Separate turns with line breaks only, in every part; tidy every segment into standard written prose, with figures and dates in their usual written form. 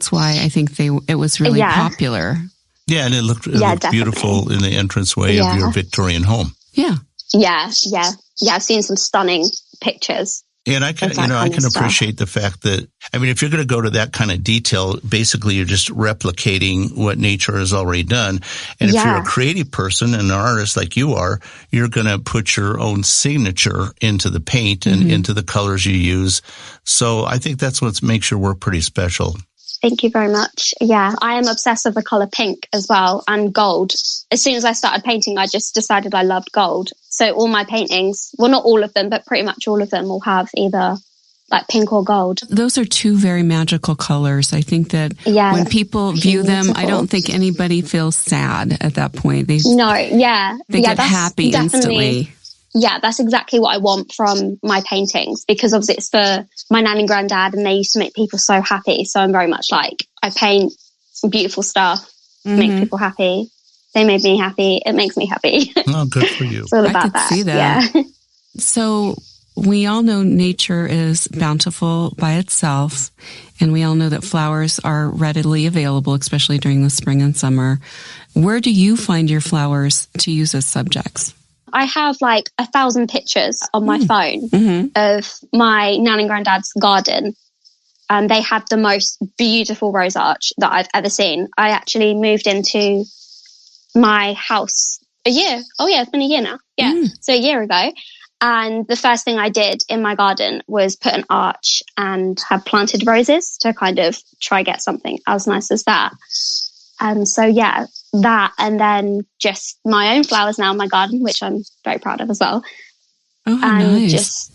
That's why I think it was really popular.
Yeah, and it looked beautiful in the entranceway of your Victorian home.
Yeah.
Yeah. I've seen some stunning pictures.
And I can appreciate the fact that, I mean, if you're going to go to that kind of detail, basically you're just replicating what nature has already done. And if you're a creative person and an artist like you are, you're going to put your own signature into the paint and into the colors you use. So I think that's what makes your work pretty special.
Thank you very much. Yeah, I am obsessed with the color pink as well, and gold. As soon as I started painting, I just decided I loved gold. So all my paintings, well, not all of them, but pretty much all of them will have either like pink or gold.
Those are two very magical colors. I think that when people view them, I don't think anybody feels sad at that point. They get happy instantly.
Yeah, that's exactly what I want from my paintings, because obviously it's for my nan and granddad and they used to make people so happy. So I'm very much like, I paint beautiful stuff, make people happy. They made me happy. It makes me happy.
Oh, good for you.
It's all about that.
See that.
Yeah.
So we all know nature is bountiful by itself, and we all know that flowers are readily available, especially during the spring and summer. Where do you find your flowers to use as subjects?
I have like 1,000 pictures on my phone of my nan and granddad's garden. And they had the most beautiful rose arch that I've ever seen. I actually moved into my house it's been a year now. Yeah. So a year ago. And the first thing I did in my garden was put an arch and have planted roses to kind of try get something as nice as that. So that, and then just my own flowers now in my garden, which I'm very proud of as well.
Oh,
and
nice.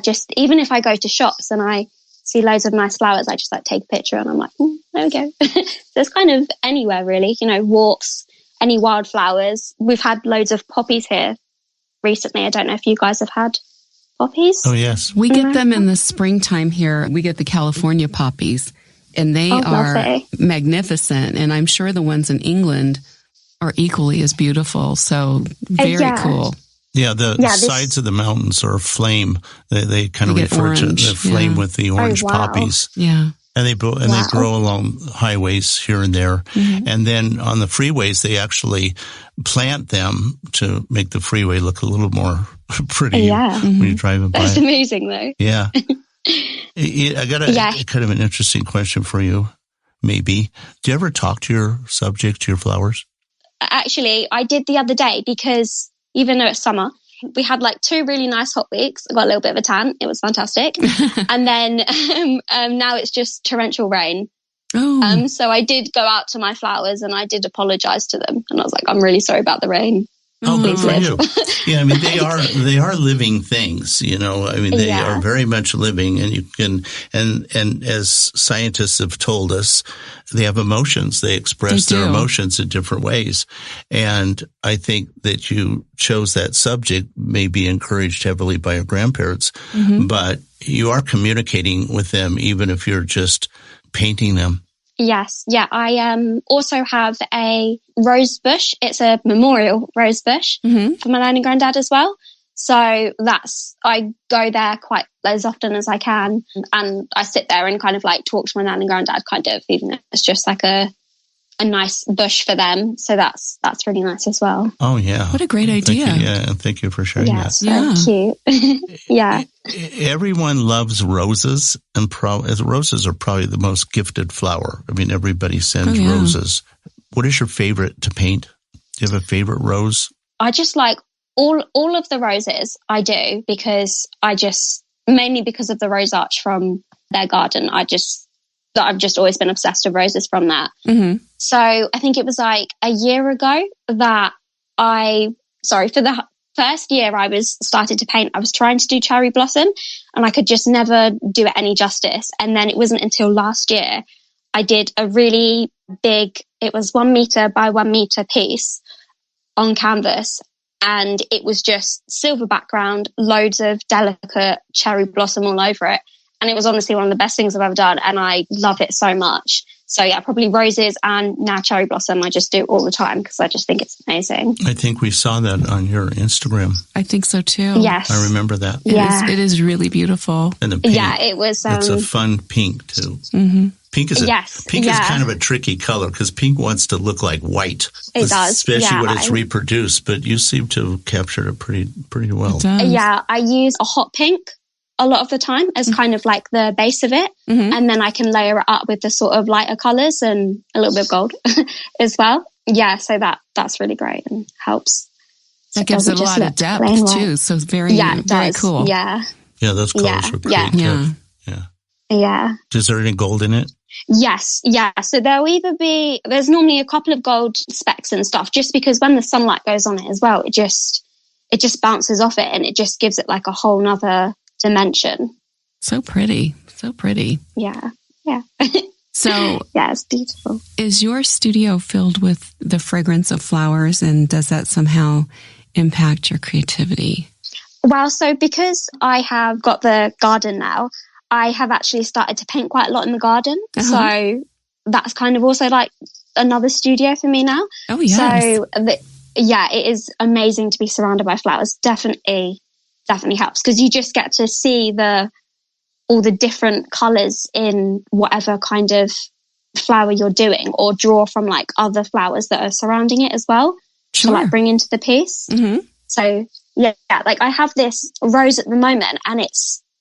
just even if I go to shops and I see loads of nice flowers, I just like take a picture and I'm like, there we go. So it's kind of anywhere really, walks, any wildflowers. We've had loads of poppies here recently. I don't know if you guys have had poppies.
Oh, yes.
We get them in the springtime here. We get the California poppies. And they are magnificent. And I'm sure the ones in England are equally as beautiful. So very cool.
Yeah, sides of the mountains are aflame. They kind of refer to the flame with the orange poppies.
Yeah.
And they grow along highways here and there. And then on the freeways, they actually plant them to make the freeway look a little more pretty when you're driving by.
That's amazing, though.
Yeah. I got a kind of an interesting question for you, maybe. Do you ever talk to your subject, to your flowers?
Actually, I did the other day because even though it's summer, we had like 2 really nice hot weeks. I got a little bit of a tan. It was fantastic. And then now it's just torrential rain.
Oh.
So I did go out to my flowers and I did apologize to them. And I was like, I'm really sorry about the rain.
Oh, good for you. Yeah, I mean, they are living things, I mean, they are very much living, and you can, and as scientists have told us, they have emotions. They express their emotions in different ways. And I think that you chose that subject, maybe encouraged heavily by your grandparents, but you are communicating with them, even if you're just painting them.
Yes. Yeah. I also have a rose bush. It's a memorial rose bush for my nan and granddad as well. So I go there quite as often as I can. And I sit there and kind of like talk to my nan and granddad, kind of, even if it's just like a nice bush for them. So that's really nice as well.
Oh, yeah.
What a great idea.
Thank you for sharing that.
So cute. Yeah.
Everyone loves roses, and roses are probably the most gifted flower. I mean, everybody sends roses. What is your favorite to paint? Do you have a favorite rose?
I just like all of the roses. I do, because mainly because of the rose arch from their garden. I've just always been obsessed with roses from that. So I think it was like a year ago that for the first year I was started to paint, I was trying to do cherry blossom and I could just never do it any justice. And then it wasn't until last year I did a really big, it was 1 meter by 1 meter piece on canvas. And it was just silver background, loads of delicate cherry blossom all over it. And it was honestly one of the best things I've ever done. And I love it so much. So yeah, probably roses and now cherry blossom. I just do all the time because I just think it's amazing.
I think we saw that on your Instagram.
I think so too.
Yes.
I remember that.
It is really beautiful.
And the pink.
Yeah, it was.
It's a fun pink too. Pink is kind of a tricky color because pink wants to look like white.
It does,
especially when it's reproduced. But you seem to have captured it pretty well.
Yeah, I use a hot pink a lot of the time as kind of like the base of it, and then I can layer it up with the sort of lighter colors and a little bit of gold as well. Yeah, so that's really great and helps.
So it gives it a lot of depth too. So it's very cool.
Yeah.
Yeah, those colors are great.
Yeah.
Is there any gold in it?
Yes. Yeah. So there's normally a couple of gold specks and stuff, just because when the sunlight goes on it as well, it just bounces off it and it just gives it like a whole nother dimension.
So pretty.
Yeah. Yeah.
So
yeah, it's beautiful.
Is your studio filled with the fragrance of flowers, and does that somehow impact your creativity?
Well, so because I have got the garden now, I have actually started to paint quite a lot in the garden. So that's kind of also like another studio for me now.
Oh, yes.
So it is amazing to be surrounded by flowers. Definitely helps, because you just get to see all the different colors in whatever kind of flower you're doing, or draw from like other flowers that are surrounding it as well to like bring into the piece. So yeah, like I have this rose at the moment, and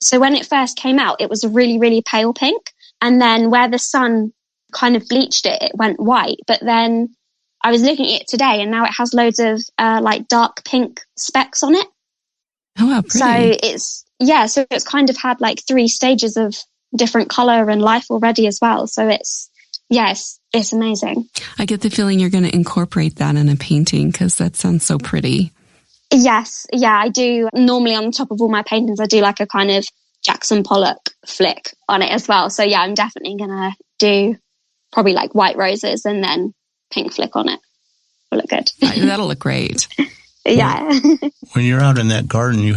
so when it first came out, it was a really, really pale pink. And then where the sun kind of bleached it, it went white. But then I was looking at it today, and now it has loads of like dark pink specks on it.
Oh, how pretty.
So it's kind of had like 3 stages of different color and life already as well. So it's amazing.
I get the feeling you're going to incorporate that in a painting, because that sounds so pretty.
Yes. Yeah, I do. Normally on the top of all my paintings, I do like a kind of Jackson Pollock flick on it as well. So yeah, I'm definitely going to do probably like white roses and then pink flick on it. Will look good.
That'll look great.
Yeah.
When you're out in that garden, you